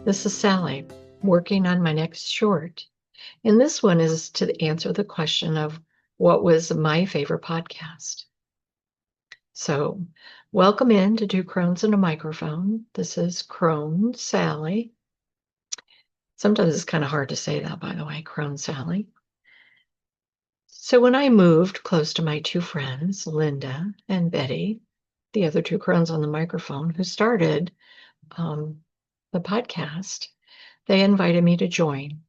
This is Sally, working on my next short. And this one is to answer the question of what was my favorite podcast. So, welcome in to Two Crones and a Microphone. This is Crone Sally. Sometimes it's kind of hard to say that, by the way, Crone Sally. So, when I moved close to my two friends, Linda and Betty, the other two crones on the microphone who started the podcast, they invited me to join.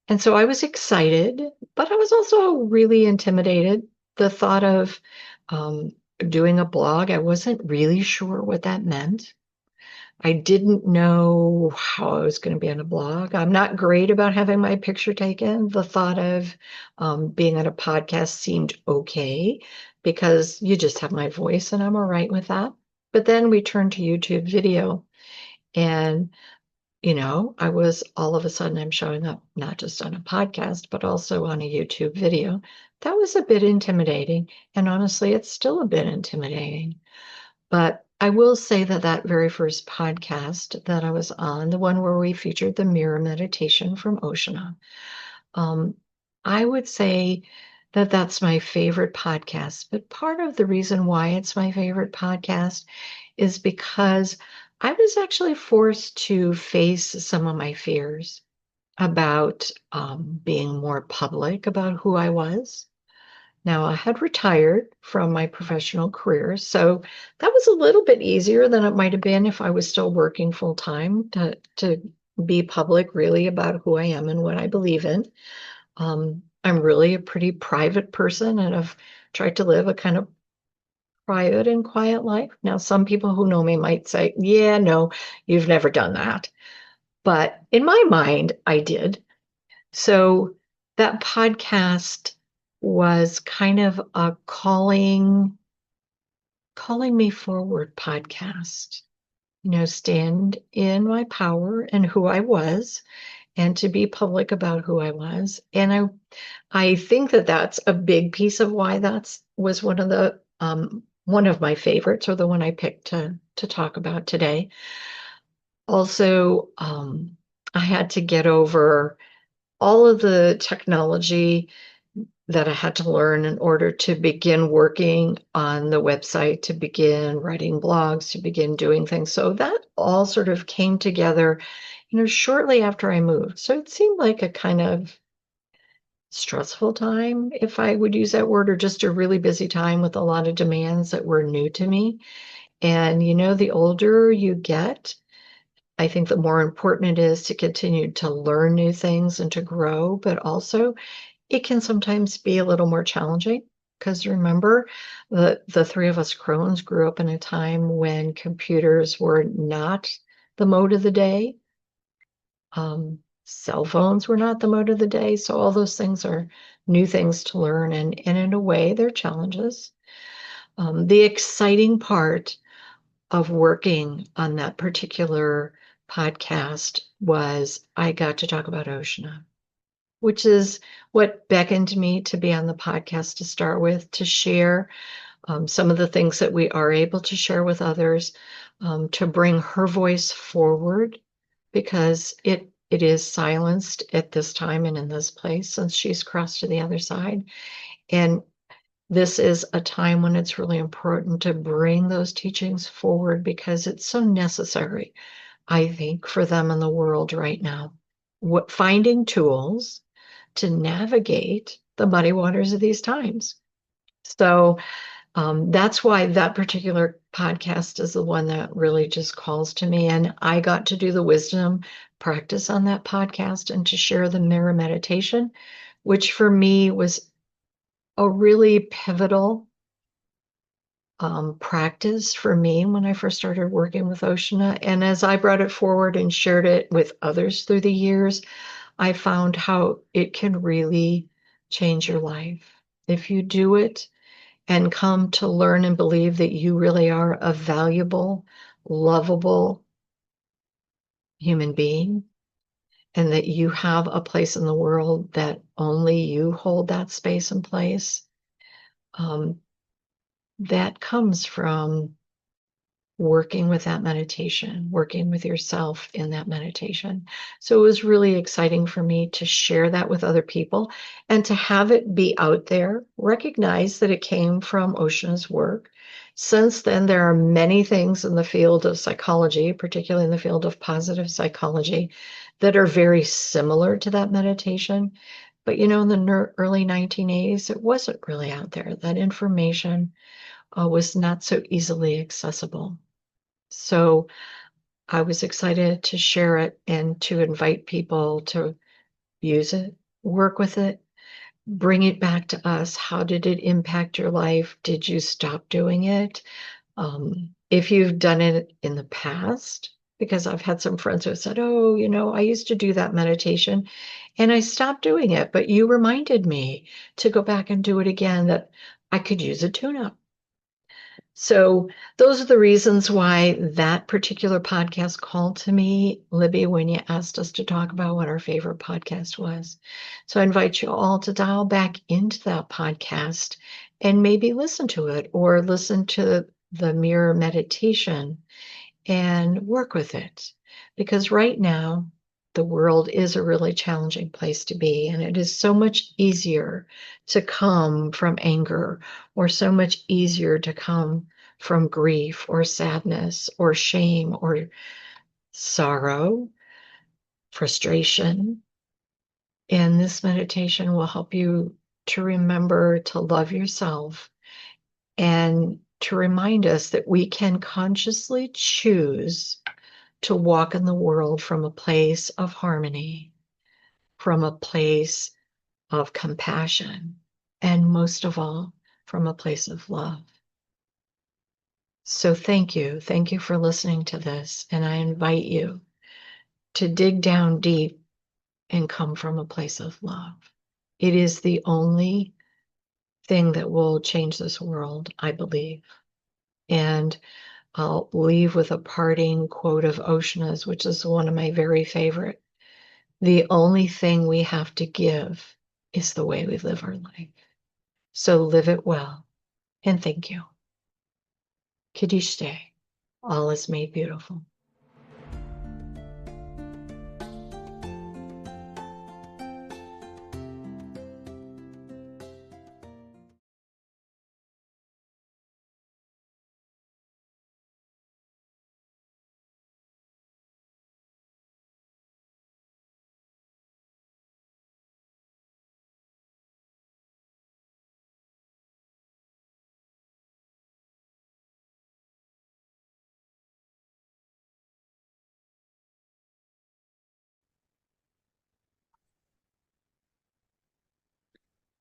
And so I was excited, but I was also really intimidated. The thought of doing a blog, I wasn't really sure what that meant. I didn't know how I was going to be on a blog. I'm not great about having my picture taken. The thought of being on a podcast seemed okay because you just have my voice and I'm all right with that. But then we turned to YouTube video and I was all of a sudden I'm showing up not just on a podcast, but also on a YouTube video. That was a bit intimidating. And honestly, it's still a bit intimidating. But I will say that that very first podcast that I was on, the one where we featured the mirror meditation from Oshana, um, I would say that that's my favorite podcast. But part of the reason why it's my favorite podcast is because I was actually forced to face some of my fears about being more public about who I was. Now, I had retired from my professional career, so that was a little bit easier than it might have been if I was still working full time to be public really about who I am and what I believe in. I'm really a pretty private person and I've tried to live a kind of private and quiet life. Now, some people who know me might say, yeah, no, you've never done that. But in my mind, I did. So that podcast was kind of a calling me forward podcast. Stand in my power and who I was and to be public about who I was. And I think that that's a big piece of why that's was one of my favorites, or the one I picked to talk about today. Also, I had to get over all of the technology that I had to learn in order to begin working on the website, to begin writing blogs, to begin doing things. So that all sort of came together, shortly after I moved. So it seemed like a kind of stressful time, if I would use that word, or just a really busy time with a lot of demands that were new to me. And the older you get, I think the more important it is to continue to learn new things and to grow, but also it can sometimes be a little more challenging because remember, the three of us Crones grew up in a time when computers were not the mode of the day. Cell phones were not the mode of the day. So all those things are new things to learn. And in a way, they're challenges. The exciting part of working on that particular podcast was I got to talk about Oshana, which is what beckoned me to be on the podcast to start with, to share some of the things that we are able to share with others, to bring her voice forward because it is silenced at this time and in this place since she's crossed to the other side. And this is a time when it's really important to bring those teachings forward because it's so necessary, I think, for them in the world right now. Finding tools to navigate the muddy waters of these times. So that's why that particular podcast is the one that really just calls to me. And I got to do the wisdom practice on that podcast and to share the mirror meditation, which for me was a really pivotal practice for me when I first started working with Oshana. And as I brought it forward and shared it with others through the years, I found how it can really change your life. If you do it and come to learn and believe that you really are a valuable, lovable human being, and that you have a place in the world that only you hold that space and place, that comes from working with that meditation, working with yourself in that meditation. So it was really exciting for me to share that with other people and to have it be out there, recognize that it came from Oceana's work. Since then, there are many things in the field of psychology, particularly in the field of positive psychology, that are very similar to that meditation. But in the early 1980s, it wasn't really out there. That information was not so easily accessible. So I was excited to share it and to invite people to use it, work with it, bring it back to us. How did it impact your life? Did you stop doing it? If you've done it in the past, because I've had some friends who said, oh, I used to do that meditation and I stopped doing it, but you reminded me to go back and do it again, that I could use a tune-up. So those are the reasons why that particular podcast called to me, Libby, when you asked us to talk about what our favorite podcast was. So I invite you all to dial back into that podcast and maybe listen to it or listen to the mirror meditation and work with it. Because right now, the world is a really challenging place to be, and it is so much easier to come from anger, or so much easier to come from grief or sadness or shame or sorrow, frustration. And this meditation will help you to remember to love yourself and to remind us that we can consciously choose to walk in the world from a place of harmony, from a place of compassion, and most of all, from a place of love. So thank you. Thank you for listening to this. And I invite you to dig down deep and come from a place of love. It is the only thing that will change this world, I believe. And I'll leave with a parting quote of Oceana's, which is one of my very favorite. The only thing we have to give is the way we live our life. So live it well, and thank you. Kadishte, all is made beautiful.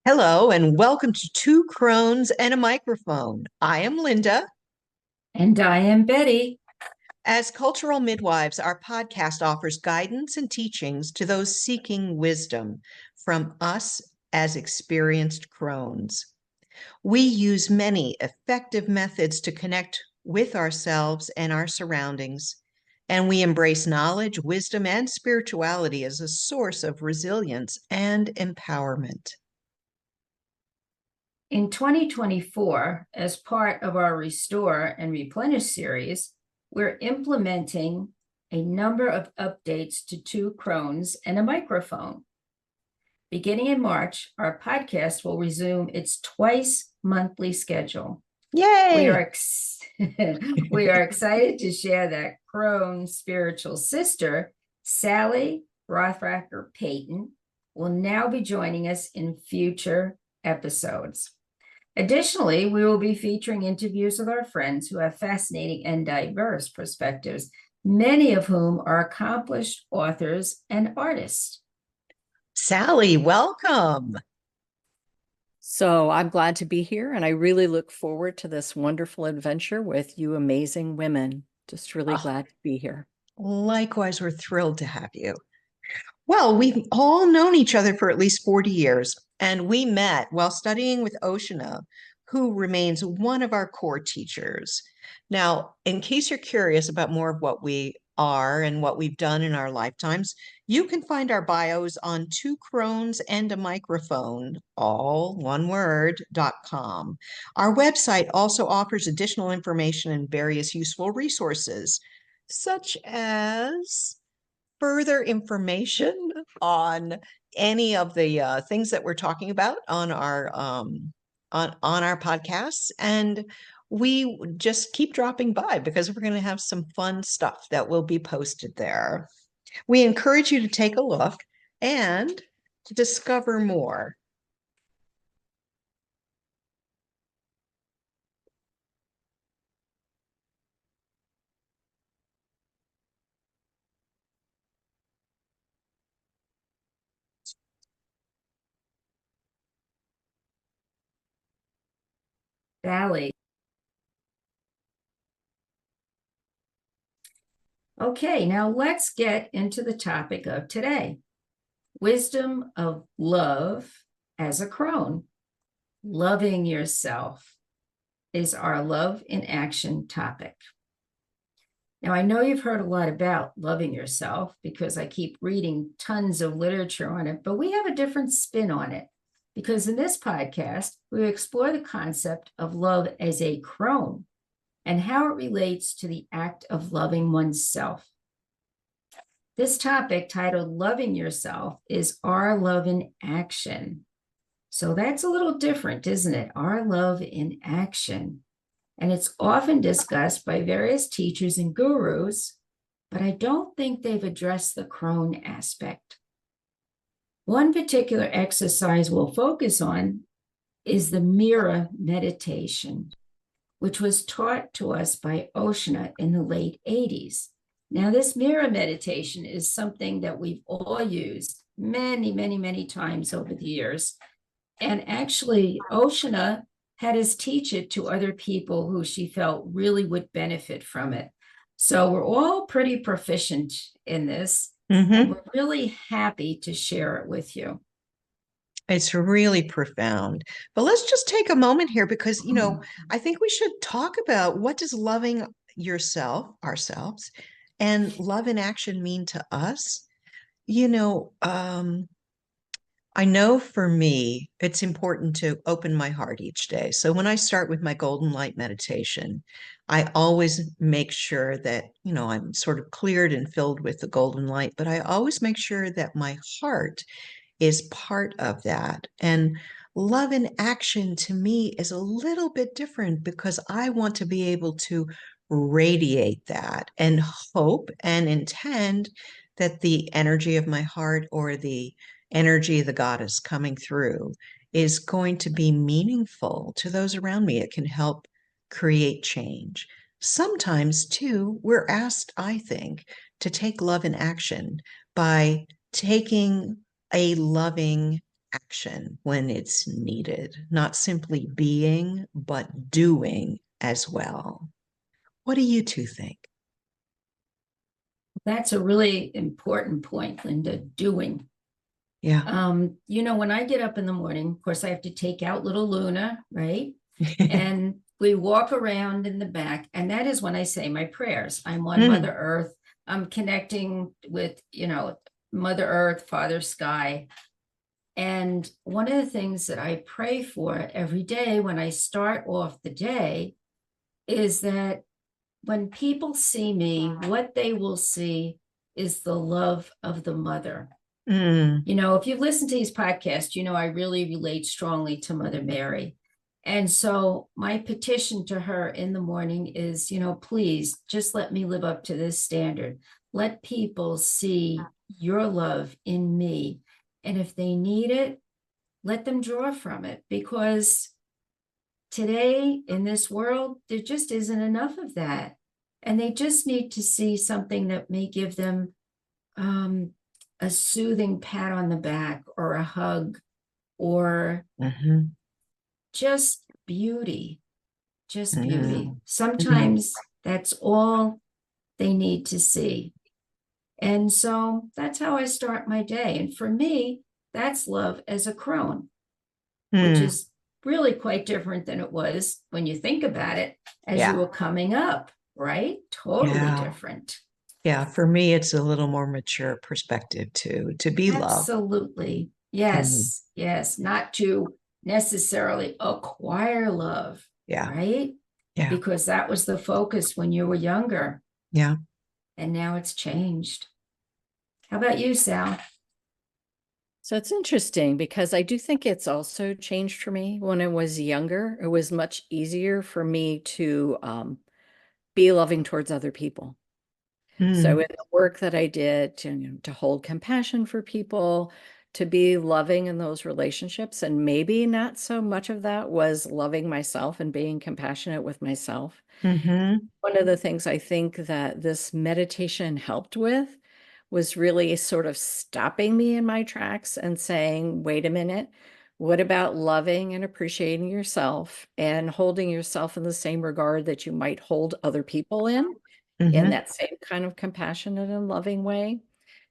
Hello, and welcome to Two Crones and a Microphone. I am Linda. And I am Betty. As cultural midwives, our podcast offers guidance and teachings to those seeking wisdom from us as experienced crones. We use many effective methods to connect with ourselves and our surroundings, and we embrace knowledge, wisdom, and spirituality as a source of resilience and empowerment. In 2024, as part of our Restore and Replenish series, we're implementing a number of updates to Two Crones and a Microphone. Beginning in March, our podcast will resume its twice monthly schedule. Yay! We are excited to share that Crone's spiritual sister, Sally Rothracker Payton, will now be joining us in future episodes. Additionally, we will be featuring interviews with our friends who have fascinating and diverse perspectives, many of whom are accomplished authors and artists. Sally, welcome. So I'm glad to be here, and I really look forward to this wonderful adventure with you amazing women. Just really glad to be here. Likewise, we're thrilled to have you. Well, we've all known each other for at least 40 years, and we met while studying with Oceana, who remains one of our core teachers. Now, in case you're curious about more of what we are and what we've done in our lifetimes, you can find our bios on Two Crones and a Microphone, all one word.com. Our website also offers additional information and various useful resources, such as further information on any of the things that we're talking about on our podcasts, and we just keep dropping by because we're going to have some fun stuff that will be posted there. We encourage you to take a look and to discover more. Sally. Okay, now let's get into the topic of today. Wisdom of love as a crone. Loving yourself is our love in action topic. Now, I know you've heard a lot about loving yourself because I keep reading tons of literature on it, but we have a different spin on it because in this podcast, we explore the concept of love as a crone and how it relates to the act of loving oneself. This topic, titled Loving Yourself, is our love in action. So that's a little different, isn't it? Our love in action. And it's often discussed by various teachers and gurus, but I don't think they've addressed the crone aspect. One particular exercise we'll focus on is the mirror meditation, which was taught to us by Oshna in the late 80s. Now, this mirror meditation is something that we've all used many, many, many times over the years. And actually, Oshna had us teach it to other people who she felt really would benefit from it. So we're all pretty proficient in this, and we're really happy to share it with you. It's really profound. But let's just take a moment here because, I think we should talk about what does loving ourselves, and love in action mean to us. I know for me, it's important to open my heart each day. So when I start with my golden light meditation, I always make sure that, I'm sort of cleared and filled with the golden light, but I always make sure that my heart is part of that. And love in action to me is a little bit different because I want to be able to radiate that and hope and intend that the energy of my heart or the energy of the goddess coming through is going to be meaningful to those around me. It can help create change. Sometimes, too, we're asked, I think, to take love in action by taking a loving action when it's needed, not simply being, but doing as well. What do you two think? That's a really important point, Linda, doing. Yeah. When I get up in the morning, of course, I have to take out little Luna, right? And we walk around in the back, and that is when I say my prayers. I'm on Mother Earth. I'm connecting with, Mother Earth, Father Sky. And one of the things that I pray for every day when I start off the day is that when people see me, what they will see is the love of the mother. If you've listened to these podcasts, I really relate strongly to Mother Mary. And so my petition to her in the morning is, please just let me live up to this standard. Let people see your love in me. And if they need it, let them draw from it, because today in this world, there just isn't enough of that. And they just need to see something that may give them a soothing pat on the back or a hug or just beauty, Sometimes that's all they need to see. And so that's how I start my day. And for me, that's love as a crone, which is really quite different than it was when you think about it as you were coming up, right? Totally different. Yeah, for me, it's a little more mature perspective to be loved. Absolutely. And Yes. Yes. Not to necessarily acquire love, yeah, right? yeah, Because that was the focus when you were younger, yeah. and now it's changed. How about you, Sal? So it's interesting because I do think it's also changed for me. When I was younger, it was much easier for me to be loving towards other people. So Mm, in the work that I did to hold compassion for people, to be loving in those relationships, and maybe not so much of that was loving myself and being compassionate with myself. hmm One of the things I think that this meditation helped with was really sort of stopping me in my tracks and saying, wait a minute, what about loving and appreciating yourself and holding yourself in the same regard that you might hold other people in hmm that same kind of compassionate and loving way?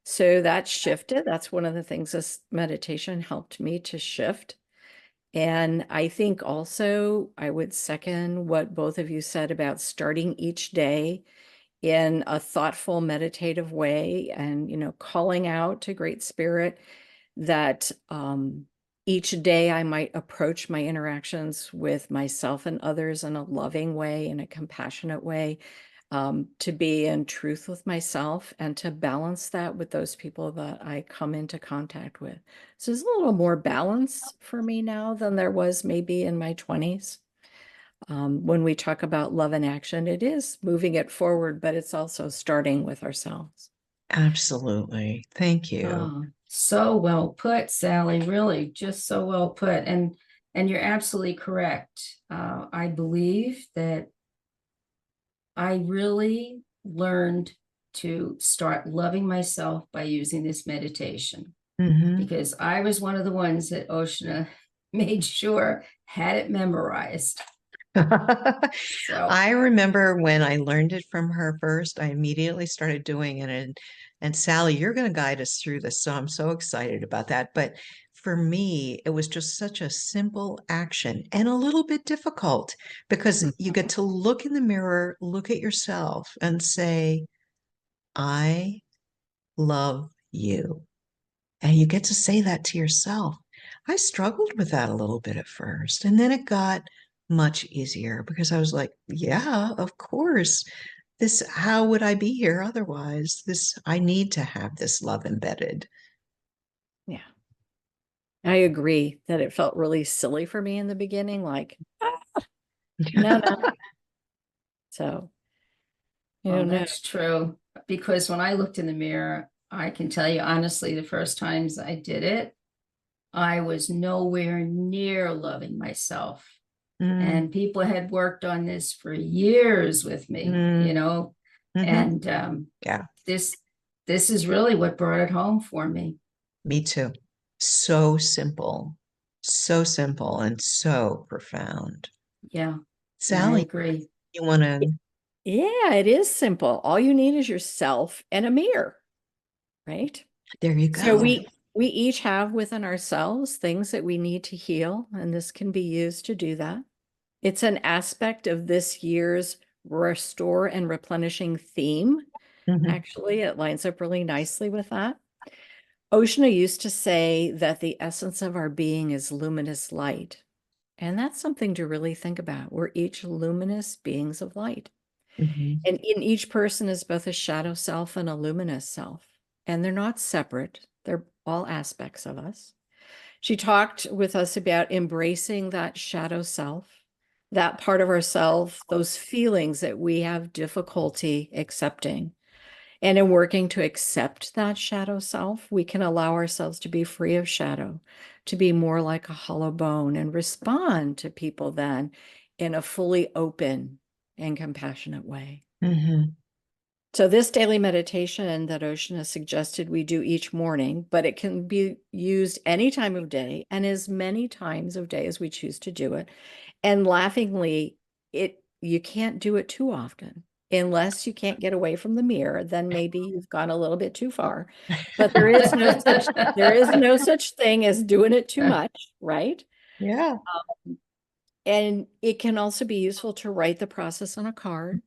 So that shifted. That's one of the things this meditation helped me to shift. And I think also I would second what both of you said about starting each day in a thoughtful, meditative way and, calling out to Great Spirit that each day I might approach my interactions with myself and others in a loving way, in a compassionate way, to be in truth with myself and to balance that with those people that I come into contact with. So there's a little more balance for me now than there was maybe in my 20s. When we talk about love and action, it is moving it forward, but it's also starting with ourselves. Absolutely. Thank you. Oh, so well put, Sally. Really, just so well put. And you're absolutely correct. I believe that I really learned to start loving myself by using this meditation, hmm because I was one of the ones that Oshna made sure had it memorized. So, I remember when I learned it from her first, I immediately started doing it. And Sally, you're going to guide us through this. So I'm so excited about that. But for me, it was just such a simple action and a little bit difficult because you get to look in the mirror, look at yourself, and say, I love you. And you get to say that to yourself. I struggled with that a little bit at first, and then it got much easier because I was like, yeah, of course. This, how would I be here otherwise? This, I need to have this love embedded. Yeah, I agree that it felt really silly for me in the beginning, like, no, no. So, I well, don't know. that's true. Because when I looked in the mirror, I can tell you honestly, the first times I did it, I was nowhere near loving myself. Mm, And people had worked on this for years with me, mm, hmm and Yeah, this this is really what brought it home for me. me too. So simple and so profound. Yeah, I Sally, agree. you want to? Yeah, it is simple. All you need is yourself and a mirror, right? There you So go. we each have within ourselves things that we need to heal, and this can be used to do that. It's an aspect of this year's restore and replenishing theme. hmm Actually, it lines up really nicely with that. Oshna used to say that the essence of our being is luminous light. And that's something to really think about. We're each luminous beings of light. hmm And in each person is both a shadow self and a luminous self. And they're not separate, they're all aspects of us. She talked with us about embracing that shadow self, that part of ourself, those feelings that we have difficulty accepting. And in working to accept that shadow self, we can allow ourselves to be free of shadow, to be more like a hollow bone and respond to people then in a fully open and compassionate way. hmm So this daily meditation that Oceana suggested we do each morning, but it can be used any time of day and as many times of day as we choose to do it. And laughingly, you can't do it too often. Unless you can't get away from the mirror, then maybe you've gone a little bit too far. But there is no such thing as doing it too much, right? Yeah. And it can also be useful to write the process on a card.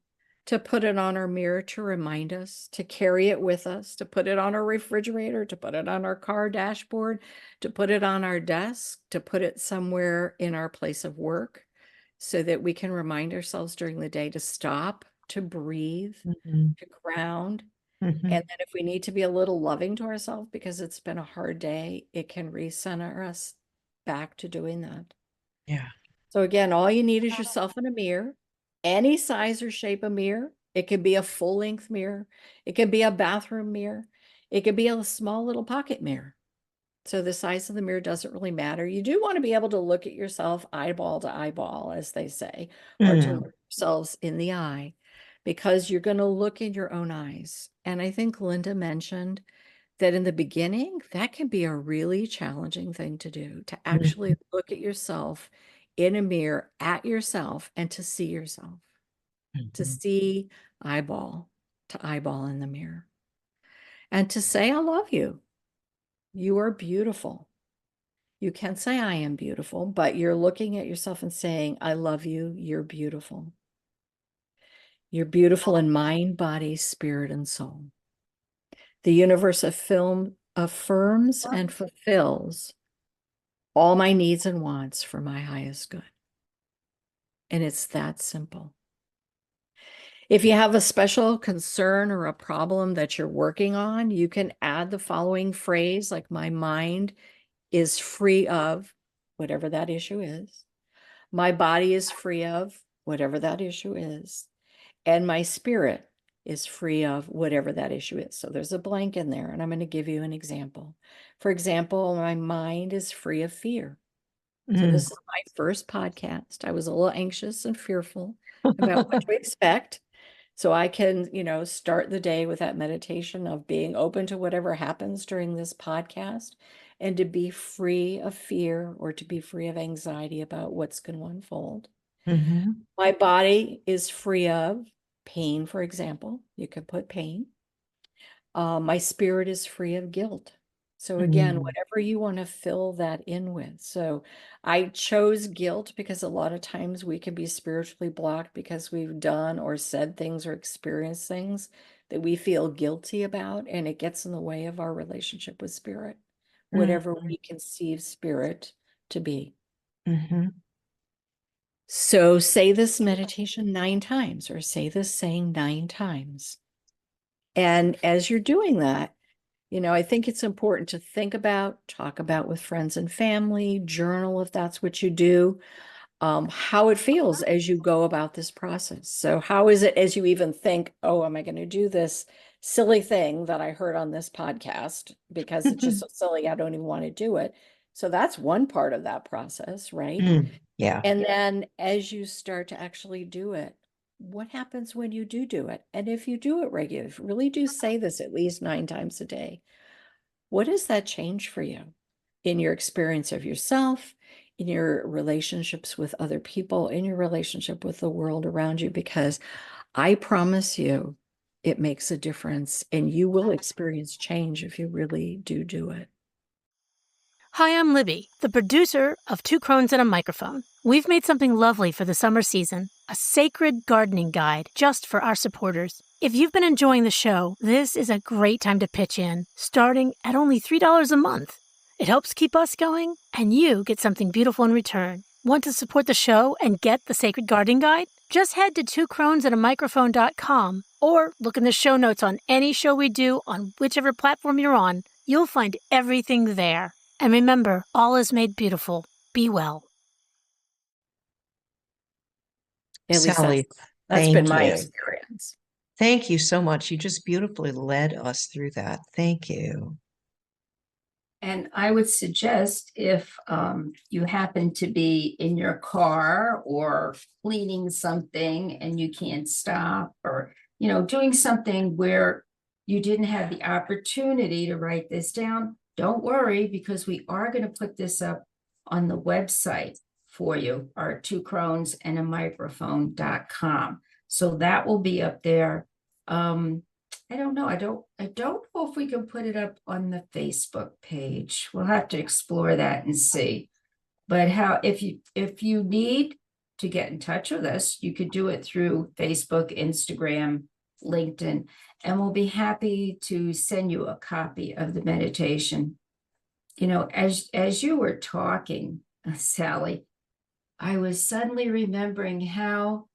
to put it on our mirror to remind us, to carry it with us, to put it on our refrigerator, to put it on our car dashboard, to put it on our desk, to put it somewhere in our place of work so that we can remind ourselves during the day to stop, to breathe, to ground. And then if we need to be a little loving to ourselves because it's been a hard day, it can recenter us back to doing that. Yeah. So again, all you need is yourself in a mirror, any size or shape of mirror. It could be a full-length mirror. It could be a bathroom mirror. It could be a small little pocket mirror. So the size of the mirror doesn't really matter. You do want to be able to look at yourself eyeball to eyeball, as they say, or to look yourselves in the eye, because you're going to look in your own eyes. And I think Linda mentioned that in the beginning, that can be a really challenging thing to do, to actually look at yourself in a mirror at yourself and to see yourself, to see eyeball to eyeball in the mirror, and to say, I love you. You are beautiful. You can say, I am beautiful, but you're looking at yourself and saying, I love you. You're beautiful. You're beautiful in mind, body, spirit, and soul. The universe affirms and fulfills all my needs and wants for my highest good. And it's that simple. If you have a special concern or a problem that you're working on, you can add the following phrase, like, my mind is free of whatever that issue is. My body is free of whatever that issue is. And my spirit is free of whatever that issue is. So there's a blank in there, and I'm going to give you an example. For example, my mind is free of fear. So this is my first podcast. I was a little anxious and fearful about what to expect. So I can, start the day with that meditation of being open to whatever happens during this podcast and to be free of fear or to be free of anxiety about what's going to unfold. My body is free of pain, for example. You could put pain. My spirit is free of guilt. So again, whatever you want to fill that in with. So I chose guilt because a lot of times we can be spiritually blocked because we've done or said things or experienced things that we feel guilty about, and it gets in the way of our relationship with spirit, whatever we conceive spirit to be. So say this meditation 9 times, or say this saying 9 times. And as you're doing that, I think it's important to think about, talk about with friends and family, journal if that's what you do, how it feels as you go about this process. So how is it as you even think, oh, am I going to do this silly thing that I heard on this podcast because it's just so silly, I don't even want to do it. So that's one part of that process, right? Yeah. And then as you start to actually do it, what happens when you do it? And if you do it regularly, if you really do say this at least 9 times a day, what does that change for you in your experience of yourself, in your relationships with other people, in your relationship with the world around you? Because I promise you, it makes a difference, and you will experience change if you really do it. Hi, I'm Libby, the producer of Two Crones and a Microphone. We've made something lovely for the summer season, a sacred gardening guide just for our supporters. If you've been enjoying the show, this is a great time to pitch in, starting at only $3 a month. It helps keep us going, and you get something beautiful in return. Want to support the show and get the sacred gardening guide? Just head to twocronesandamicrophone.com or look in the show notes on any show we do on whichever platform you're on. You'll find everything there. And remember, all is made beautiful. Be well. At least Sally, that's been thank my you. experience. Thank you so much. You just beautifully led us through that. Thank you. And I would suggest if you happen to be in your car or cleaning something and you can't stop, or, doing something where you didn't have the opportunity to write this down, don't worry, because we are going to put this up on the website for you, our twocronesandamicrophone.com. So that will be up there. I don't know. I don't know if we can put it up on the Facebook page. We'll have to explore that and see. But if you need to get in touch with us, you could do it through Facebook, Instagram, LinkedIn, and we'll be happy to send you a copy of the meditation. You know, as you were talking, Sally, I was suddenly remembering how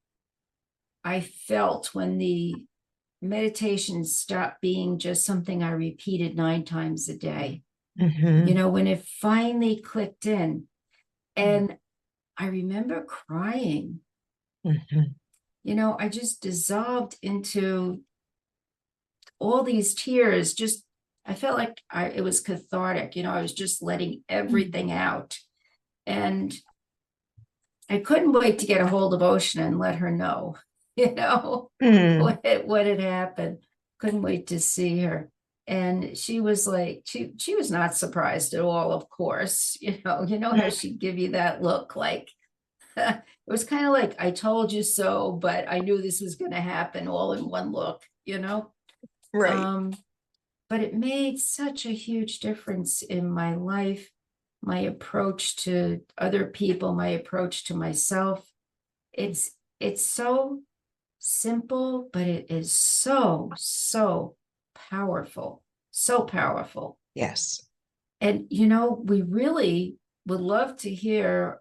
I felt when the meditation stopped being just something I repeated 9 times a day. You know, when it finally clicked in. And I remember crying. You know, I just dissolved into all these tears. Just, I felt like it was cathartic. You know, I was just letting everything out. And I couldn't wait to get a hold of Oceana and let her know, you know, what had happened. Couldn't wait to see her. And she was like, she was not surprised at all, of course. You know how she'd give you that look, like, it was kind of like, I told you so, but I knew this was going to happen all in one look, you know? Right. But it made such a huge difference in my life, my approach to other people, my approach to myself. It's so simple, but it is so powerful, so powerful. Yes. And, you know, we really would love to hear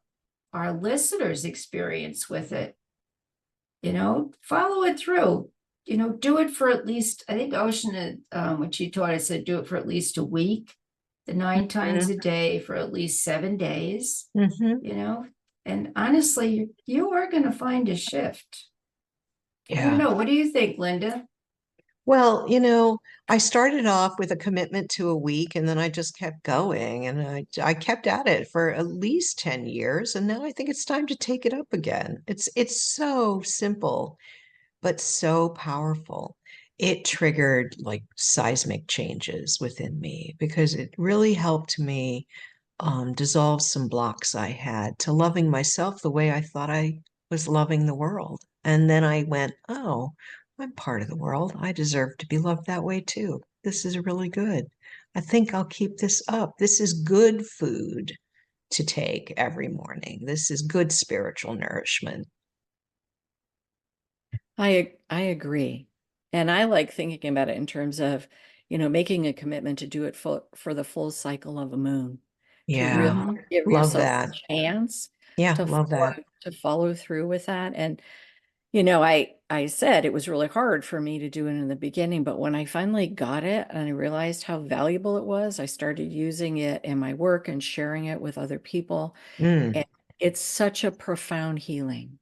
our listeners' experience with it. You know, follow it through, you know, do it for at least, I think Ocean, when she taught us, said do it for at least a week, the 9 times a day for at least 7 days, you know, and honestly, you are going to find a shift. I don't know. What do you think, Linda? Well, you know, I started off with a commitment to a week and then I just kept going and I kept at it for at least 10 years. And now I think it's time to take it up again. It's so simple, but so powerful. It triggered like seismic changes within me because it really helped me dissolve some blocks I had to loving myself the way I thought I was loving the world. And then I went, oh, I'm part of the world. I deserve to be loved that way too. This is really good. I think I'll keep this up. This is good food to take every morning. This is good spiritual nourishment. I agree. And I like thinking about it in terms of, you know, making a commitment to do it for the full cycle of a moon, to Yeah, really give love yourself a that. chance Yeah, love that. to follow through with that. And, you know, I said it was really hard for me to do it in the beginning, but when I finally got it and I realized how valuable it was, I started using it in my work and sharing it with other people. And it's such a profound healing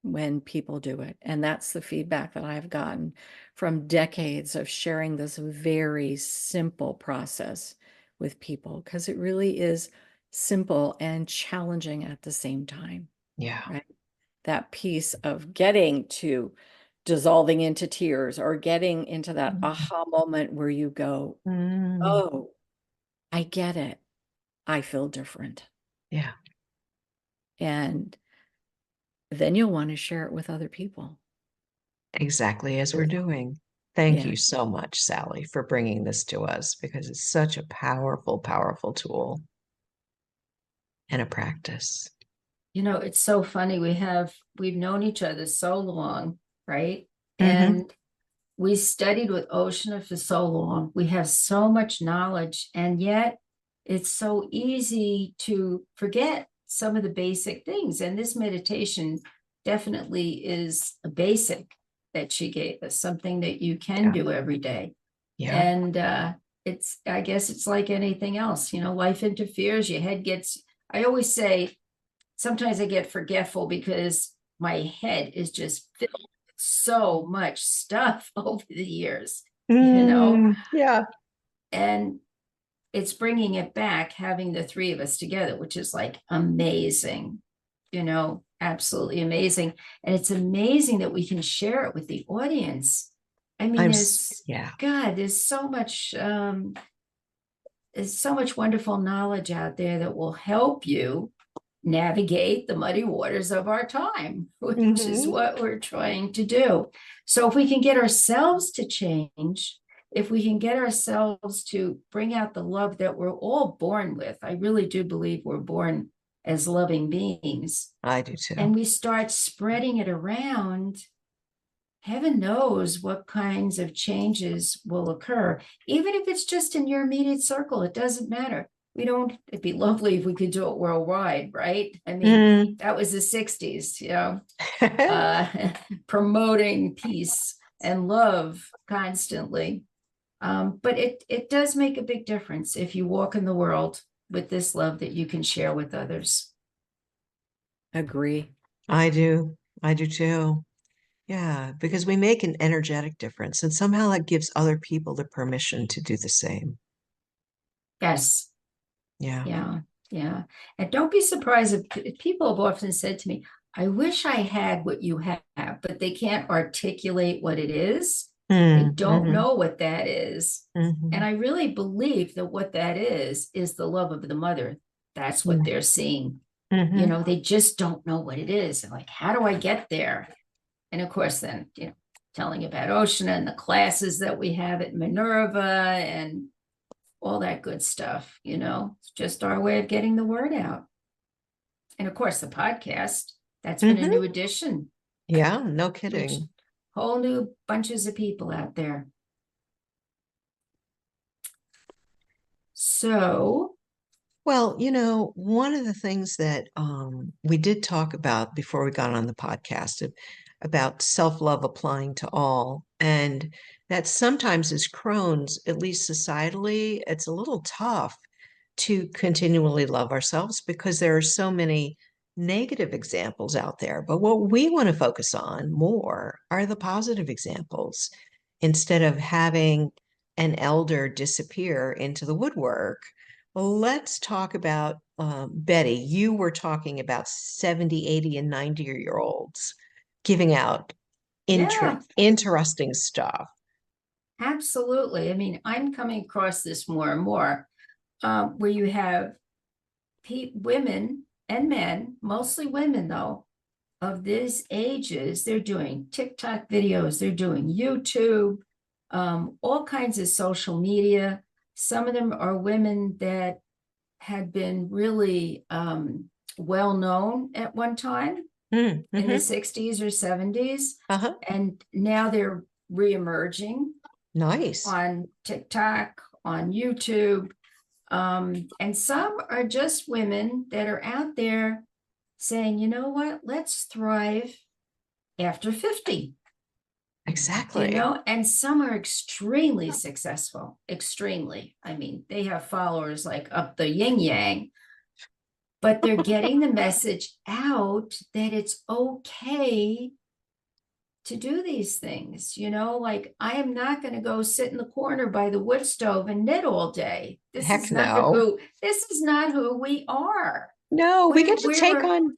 when people do it. And that's the feedback that I've gotten from decades of sharing this very simple process with people, because it really is simple and challenging at the same time. Yeah. Right. That piece of getting to dissolving into tears or getting into that aha moment where you go, oh, I get it. I feel different. Yeah. And then you'll want to share it with other people. Exactly as we're doing. Thank Yeah. you so much, Sally, for bringing this to us because it's such a powerful, powerful tool and a practice. You know, it's so funny. We've known each other so long, right? And we studied with Oceana for so long. We have so much knowledge, and yet it's so easy to forget some of the basic things. And this meditation definitely is a basic that she gave us, something that you can do every day. Yeah. And I guess it's like anything else, you know, life interferes, your head gets, I always say, sometimes I get forgetful because my head is just filled with so much stuff over the years, you know? Yeah. And it's bringing it back, having the 3 of us together, which is like amazing, you know, absolutely amazing. And it's amazing that we can share it with the audience. I mean, there's so much wonderful knowledge out there that will help you navigate the muddy waters of our time, which is what we're trying to do. So if we can get ourselves to change, if we can get ourselves to bring out the love that we're all born with, I really do believe we're born as loving beings, I do too. and we start spreading it around, heaven knows what kinds of changes will occur. Even if it's just in your immediate circle, it doesn't matter. It'd be lovely if we could do it worldwide, right? I mean, that was the 60s, promoting peace and love constantly. But it does make a big difference if you walk in the world with this love that you can share with others. Agree. I do too. Yeah, because we make an energetic difference, and somehow that gives other people the permission to do the same. Yes. Yeah. Yeah. And don't be surprised if people have often said to me, I wish I had what you have, but they can't articulate what it is. They don't know what that is. And I really believe that what that is the love of the mother. That's what they're seeing. They just don't know what it is. They're like, how do I get there? And of course, then, telling about Oceana and the classes that we have at Minerva and all that good stuff, it's just our way of getting the word out. And of course, the podcast, that's been a new addition. Yeah, no kidding. Whole new bunches of people out there. So, well, one of the things that we did talk about before we got on the podcast about self-love applying to all, and that sometimes as Crones, at least societally, it's a little tough to continually love ourselves because there are so many negative examples out there. But what we want to focus on more are the positive examples. Instead of having an elder disappear into the woodwork, well, let's talk about Betty. You were talking about 70, 80, and 90-year-olds giving out interesting stuff. Absolutely. I mean, I'm coming across this more and more, where you have women and men, mostly women though, of these ages. They're doing TikTok videos, they're doing YouTube, all kinds of social media. Some of them are women that had been really well known at one time in the 60s or 70s. And now they're reemerging. Nice. On TikTok, on YouTube. And some are just women that are out there saying, you know what, let's thrive after 50. Exactly. And some are extremely successful, extremely. I mean, they have followers like up the yin yang, but they're getting the message out that it's okay to do these things, like I am not going to go sit in the corner by the wood stove and knit all day. This is not who we are. No, we get to take on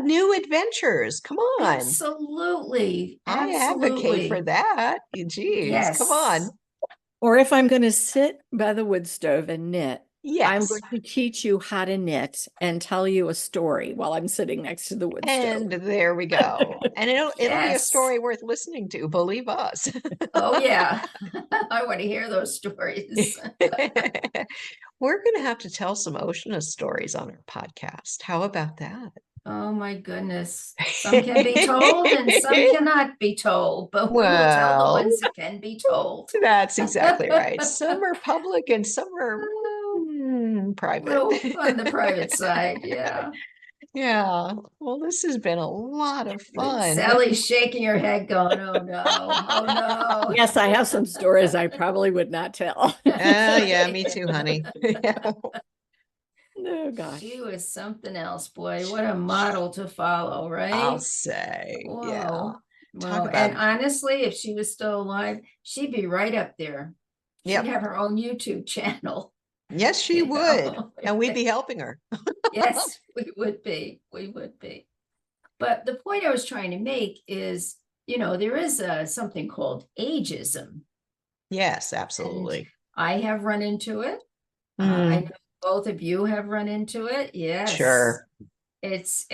new adventures. Come on. Absolutely. I advocate for that. Geez, yes. Come on. Or if I'm going to sit by the wood stove and knit, yes, I'm going to teach you how to knit and tell you a story while I'm sitting next to the wood stove. And there we go. And it'll be a story worth listening to, believe us. Oh, yeah. I want to hear those stories. We're going to have to tell some Oceana stories on our podcast. How about that? Oh, my goodness. Some can be told and some cannot be told, but we will tell the ones that can be told. That's exactly right. Some are public and some are private. On the private side, yeah. Yeah. Well, this has been a lot of fun. Sally's shaking her head going, oh no, oh no. Yes, I have some stories I probably would not tell. Yeah, me too, honey. Oh, gosh. She was something else, boy. What a model to follow, right? I'll say. Whoa. Yeah. Well, and honestly, if she was still alive, she'd be right up there. She'd have her own YouTube channel. Yes, she would. And we'd be helping her. Yes, we would be. We would be. But the point I was trying to make is, there is something called ageism. Yes, absolutely. And I have run into it. I know both of you have run into it. Yes. Sure. It's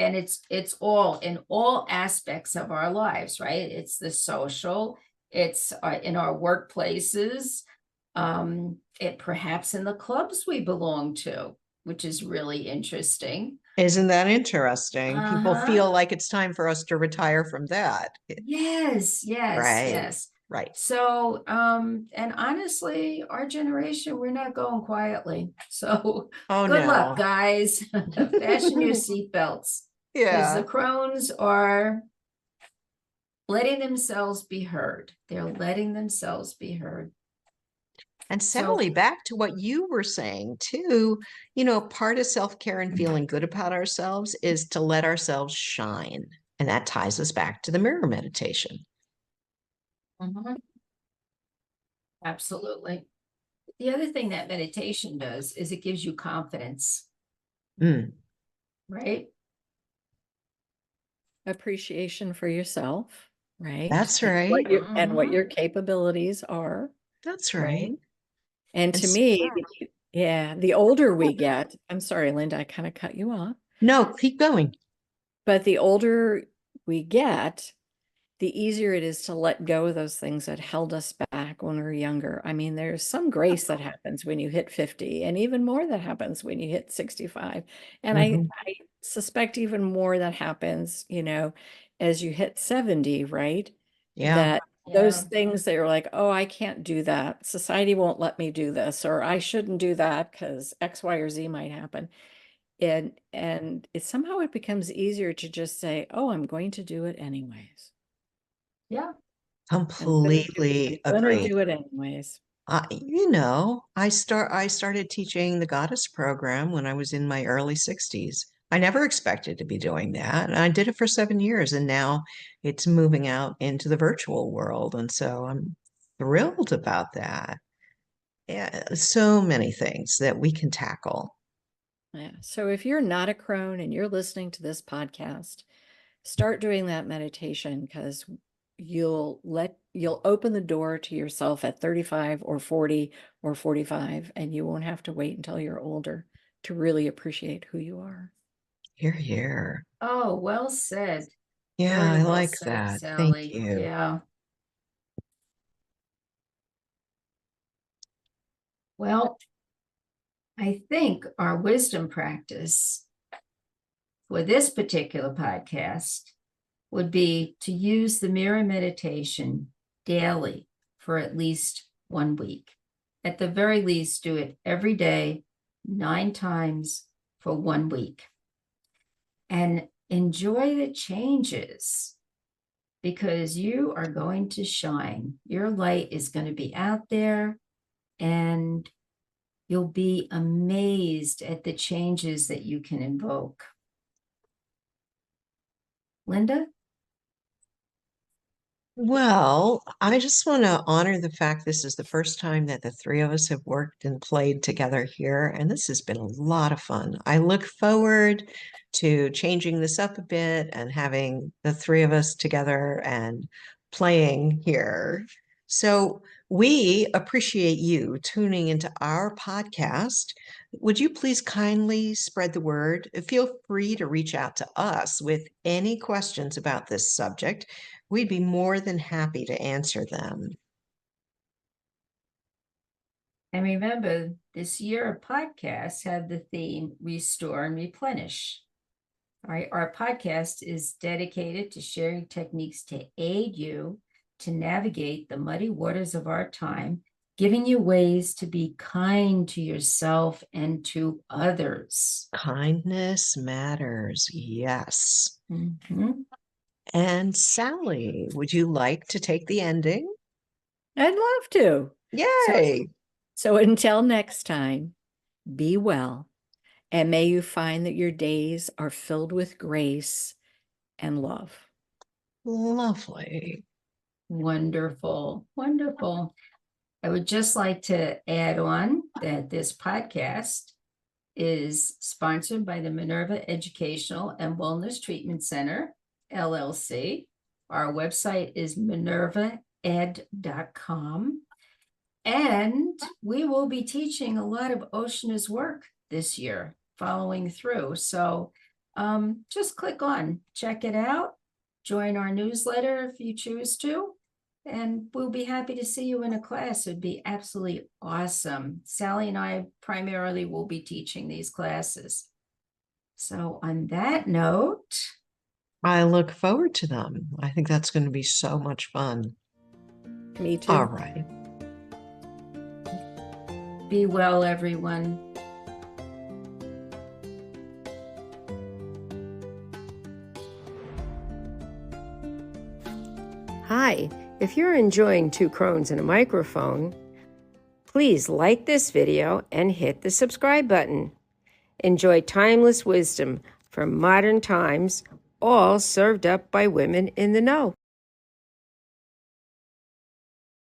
all in all aspects of our lives, right? It's the social, it's in our workplaces, it perhaps in the clubs we belong to, which is really interesting. Isn't that interesting? People Uh-huh. feel like it's time for us to retire from that. Yes, yes, Right. yes. Right. So, and honestly, our generation, we're not going quietly. So Oh, good luck, no. guys. Fasten your seatbelts because the Yeah. Crones are letting themselves be heard. They're letting themselves be heard. And So, Sally, back to what you were saying too, part of self-care and feeling good about ourselves is to let ourselves shine. And that ties us back to the mirror meditation. mhm, absolutely. The other thing that meditation does is it gives you confidence, Mm, right? Appreciation for yourself, right? that's And right. what your capabilities are, That's right? right. And And to me, yeah, the older we get, I'm sorry, Linda, I kind of cut you off, no, keep going. but the older we get, the easier it is to let go of those things that held us back when we were younger. I mean, there's some grace that happens when you hit 50, and even more that happens when you hit 65. And Mhm. I suspect even more that happens, as you hit 70, right? Yeah. That those things that you're like, oh, I can't do that. Society won't let me do this, or I shouldn't do that because X, Y, or Z might happen. And it somehow it becomes easier to just say, oh, I'm going to do it anyways. Yeah. Completely I'm gonna agree. do it anyways. I started teaching the goddess program when I was in my early 60s. I never expected to be doing that. And I did it for 7 years, and now it's moving out into the virtual world. And so I'm thrilled about that. Yeah, so many things that we can tackle. Yeah. So if you're not a crone and you're listening to this podcast, start doing that meditation because you'll open the door to yourself at 35 or 40 or 45, and you won't have to wait until you're older to really appreciate who you are. Here, here. Oh, well said. Yeah, Very I well like said, that. Thank Sally. you. Yeah. Well, I think our wisdom practice for this particular podcast would be to use the mirror meditation daily for at least 1 week. At the very least, do it every day, 9 times for 1 week. And enjoy the changes because you are going to shine. Your light is going to be out there and you'll be amazed at the changes that you can invoke. Linda? Well, I just want to honor the fact this is the first time that the three of us have worked and played together here, and this has been a lot of fun. I look forward to changing this up a bit and having the three of us together and playing here. So we appreciate you tuning into our podcast. Would you please kindly spread the word? Feel free to reach out to us with any questions about this subject. We'd be more than happy to answer them. And remember, this year of podcasts have the theme Restore and Replenish. All right, our podcast is dedicated to sharing techniques to aid you to navigate the muddy waters of our time, giving you ways to be kind to yourself and to others. Kindness matters, yes. Mhm. And Sally, would you like to take the ending? I'd love to. Yay! So until next time, be well, and may you find that your days are filled with grace and love. Lovely. Wonderful, wonderful. I would just like to add on that this podcast is sponsored by the Minerva Educational and Wellness Treatment Center, LLC. Our website is minervaed.com. And we will be teaching a lot of Oceana's work this year, following through. So just click on, check it out, join our newsletter if you choose to, and we'll be happy to see you in a class. It'd be absolutely awesome. Sally and I primarily will be teaching these classes. So on that note, I look forward to them. I think that's going to be so much fun. Me too. All right. be well, everyone. Hi, if you're enjoying Two Crones and a Microphone, please like this video and hit the subscribe button. Enjoy timeless wisdom from modern times, all served up by women in the know.